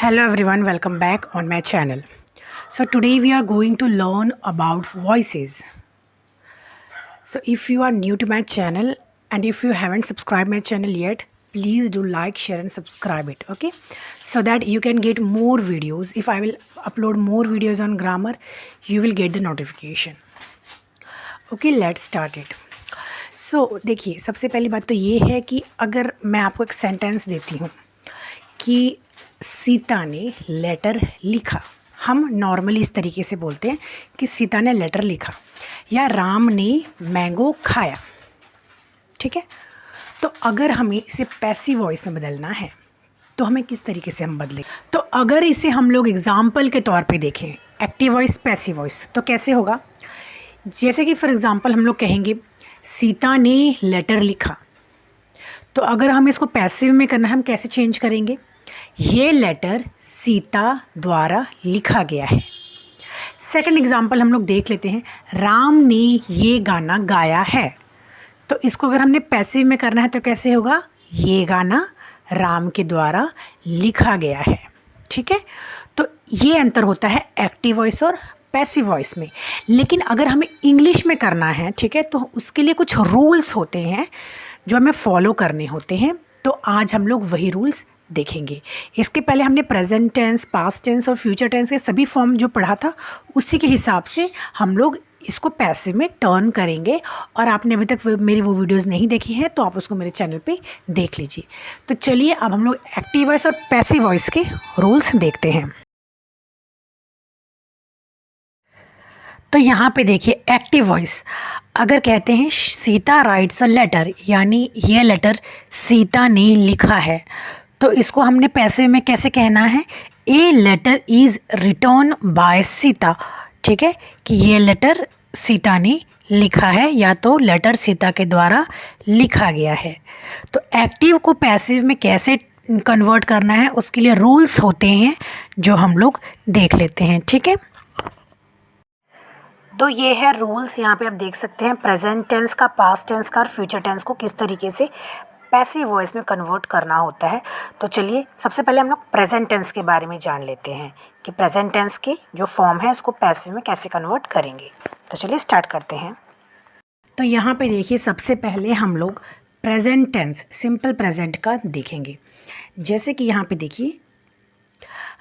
Hello everyone, welcome back on my channel. So today we are going to learn about voices. So if you are new to my channel and if you haven't subscribed my channel yet, please do like, share and subscribe it, okay? So that you can get more videos. If I will upload more videos on grammar, you will get the notification. Okay, let's start it. So देखिए, सबसे पहली बात तो ये है कि अगर मैं आपको एक सेंटेंस देती हूँ कि सीता ने लेटर लिखा, हम नॉर्मली इस तरीके से बोलते हैं कि सीता ने लेटर लिखा, या राम ने मैंगो खाया, ठीक है। तो अगर हमें इसे पैसिव वॉइस में बदलना है तो हमें किस तरीके से हम बदलें? तो अगर इसे हम लोग एग्जाम्पल के तौर पे देखें, एक्टिव वॉइस पैसिव वॉइस, तो कैसे होगा? जैसे कि फॉर एग्ज़ाम्पल हम लोग कहेंगे सीता ने लेटर लिखा, तो अगर हमें इसको पैसिव में करना है, हम कैसे चेंज करेंगे? ये लेटर सीता द्वारा लिखा गया है। सेकंड एग्जाम्पल हम लोग देख लेते हैं, राम ने ये गाना गाया है, तो इसको अगर हमने पैसिव में करना है तो कैसे होगा? ये गाना राम के द्वारा लिखा गया है, ठीक है। तो ये अंतर होता है एक्टिव वॉइस और पैसिव वॉइस में। लेकिन अगर हमें इंग्लिश में करना है, ठीक है, तो उसके लिए कुछ रूल्स होते हैं जो हमें फॉलो करने होते हैं। तो आज हम लोग वही रूल्स देखेंगे। इसके पहले हमने प्रेजेंट टेंस, पास्ट टेंस और फ्यूचर टेंस के सभी फॉर्म जो पढ़ा था, उसी के हिसाब से हम लोग इसको पैसिव में टर्न करेंगे। और आपने अभी तक मेरी वो वीडियोस नहीं देखी हैं तो आप उसको मेरे चैनल पे देख लीजिए। तो चलिए अब हम लोग एक्टिव वॉइस और पैसिव वॉइस के रूल्स देखते हैं। तो यहाँ पे देखिए एक्टिव वॉइस, अगर कहते हैं सीता राइट्स अ लेटर, यानी ये लेटर सीता ने लिखा है, तो इसको हमने पैसिव में कैसे कहना है? A letter is return by Sita, ठीक है, कि ये लेटर सीता ने लिखा है या तो लेटर सीता के द्वारा लिखा गया है। तो एक्टिव को पैसिव में कैसे कन्वर्ट करना है, उसके लिए रूल्स होते हैं जो हम लोग देख लेते हैं, ठीक है। तो ये है रूल्स, यहाँ पे आप देख सकते हैं प्रेजेंट टेंस का, पास्ट टेंस का और फ्यूचर टेंस को किस तरीके से पैसिव वॉइस में कन्वर्ट करना होता है। तो चलिए सबसे पहले हम लोग प्रेजेंट टेंस के बारे में जान लेते हैं कि प्रेजेंट टेंस की जो फॉर्म है उसको पैसिव में कैसे कन्वर्ट करेंगे। तो चलिए स्टार्ट करते हैं। तो यहाँ पे देखिए सबसे पहले हम लोग प्रेजेंट टेंस, सिंपल प्रेजेंट का देखेंगे। जैसे कि यहाँ पे देखिए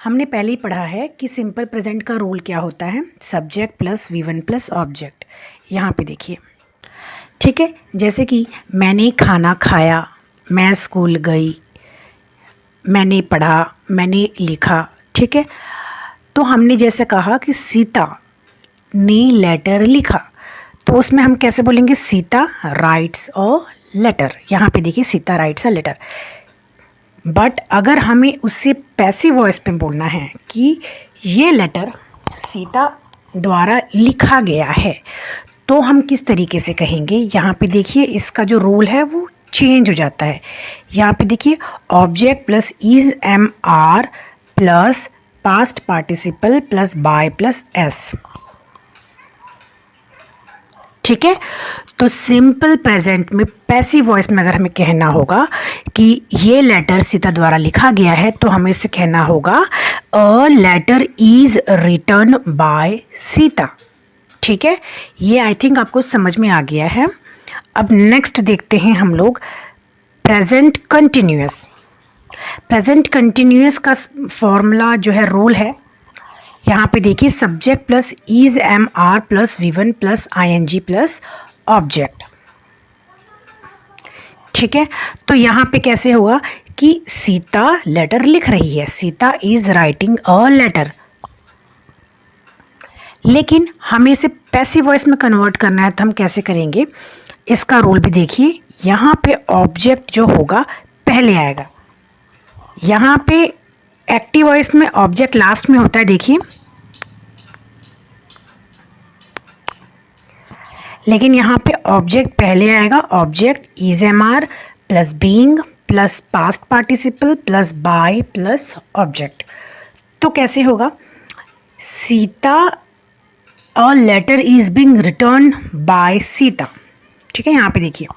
हमने पहले ही पढ़ा है कि सिंपल प्रेजेंट का रूल क्या होता है, subject plus V1 plus object. यहाँ पे देखिए, ठीक है, जैसे कि मैंने खाना खाया, मैं स्कूल गई, मैंने पढ़ा, मैंने लिखा, ठीक है। तो हमने जैसे कहा कि सीता ने लेटर लिखा, तो उसमें हम कैसे बोलेंगे? Sita writes a letter. यहाँ पे देखिए Sita writes a letter. But अगर हमें उससे पैसिव वॉइस में बोलना है कि ये लेटर सीता द्वारा लिखा गया है, तो हम किस तरीके से कहेंगे? यहाँ पे देखिए इसका जो रूल है वो चेंज हो जाता है। यहाँ पे देखिए object plus is am are plus past participle plus by plus s, ठीक है। तो सिंपल प्रेजेंट में पैसिव वॉइस में अगर हमें कहना होगा कि ये लेटर सीता द्वारा लिखा गया है, तो हमें इसे कहना होगा a letter is return by Sita, ठीक है। ये आई थिंक आपको समझ में आ गया है। अब नेक्स्ट देखते हैं हम लोग प्रेजेंट कंटिन्यूअस। प्रेजेंट कंटिन्यूअस का फॉर्मूला जो है, रूल है, यहाँ पे देखिए subject plus is am are plus V1 plus ING plus object, ठीक है। तो यहाँ पे कैसे होगा कि सीता लेटर लिख रही है, Sita is writing a letter. लेकिन हमें इसे पैसिव वॉइस में कन्वर्ट करना है, तो हम कैसे करेंगे? इसका रूल भी देखिए, यहाँ पे ऑब्जेक्ट जो होगा पहले आएगा। यहाँ पे एक्टिव वॉइस में ऑब्जेक्ट लास्ट में होता है, देखिए, लेकिन यहाँ पे ऑब्जेक्ट पहले आएगा। Object is am are plus being plus past participle plus by plus object. तो कैसे होगा? Sita a letter is being return by Sita, ठीक है। यहाँ पे देखिए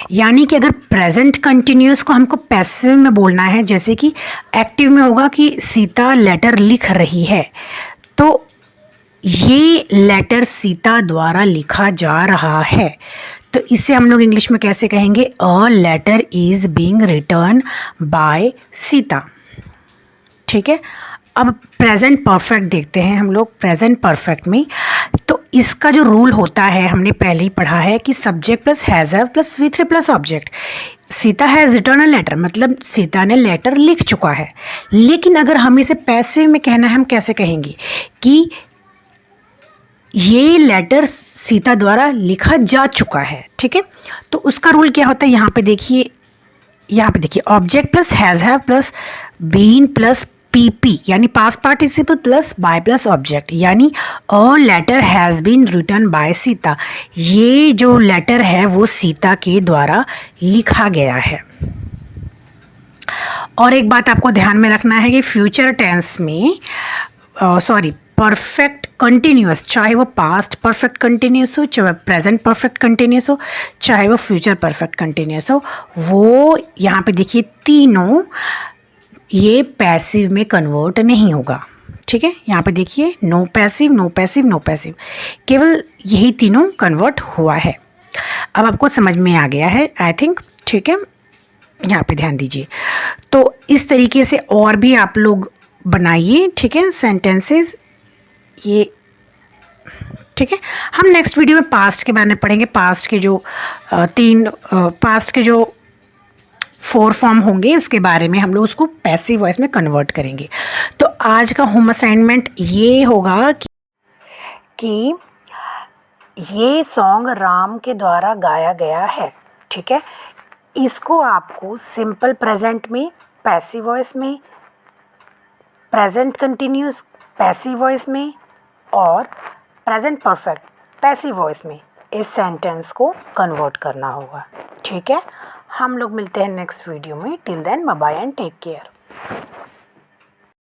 यानी कि अगर प्रेजेंट कंटिन्यूस को हमको पैसिव में बोलना है, जैसे कि एक्टिव में होगा कि सीता लेटर लिख रही है, तो ये लेटर सीता द्वारा लिखा जा रहा है, तो इसे हम लोग इंग्लिश में कैसे कहेंगे? A letter is being return by Sita. ठीक है, अब प्रेजेंट परफेक्ट देखते हैं हम लोग। प्रेजेंट परफेक्ट में तो इसका जो रूल होता है, हमने पहले ही पढ़ा है कि subject plus has have plus V3 plus object. Sita has return a letter, मतलब सीता ने लेटर लिख चुका है। लेकिन अगर हम इसे पैसिव में कहना है, हम कैसे कहेंगे कि ये लेटर सीता द्वारा लिखा जा चुका है। ठीक है, तो उसका रूल क्या होता है? यहाँ पे देखिए, object plus has have plus been plus PP, यानी past participle plus by plus object, यानी a letter has been written by Sita. ये जो लेटर है वो सीता के द्वारा लिखा गया है। और एक बात आपको ध्यान में रखना है कि फ्यूचर टेंस में परफेक्ट कंटिन्यूअस, चाहे वो पास्ट परफेक्ट कंटिन्यूअस हो, चाहे प्रेजेंट परफेक्ट कंटिन्यूअस हो, चाहे वो फ्यूचर परफेक्ट कंटिन्यूअस हो, वो यहाँ पे देखिए तीनों ये पैसिव में कन्वर्ट नहीं होगा। ठीक है, यहाँ पे देखिए no passive, no passive, no passive, केवल यही तीनों कन्वर्ट हुआ है। अब आपको समझ में आ गया है आई थिंक। ठीक है, यहाँ पे ध्यान दीजिए। तो इस तरीके से और भी आप लोग बनाइए। ठीक है, सेंटेंसेस ये। ठीक है, हम नेक्स्ट वीडियो में पास्ट के बारे में पढ़ेंगे। पास्ट के जो पास्ट के जो 4 फॉर्म होंगे उसके बारे में हम लोग उसको पैसिव वॉइस में कन्वर्ट करेंगे। तो आज का होम असाइनमेंट ये होगा कि ये सॉन्ग राम के द्वारा गाया गया है। ठीक है, इसको आपको सिंपल प्रेजेंट में पैसिव वॉइस में, प्रेजेंट कंटिन्यूस पैसिव वॉइस में और प्रेजेंट परफेक्ट पैसिव वॉइस में इस सेंटेंस को कन्वर्ट करना होगा। ठीक है, हम लोग मिलते हैं नेक्स्ट वीडियो में। Till then bye bye and take care.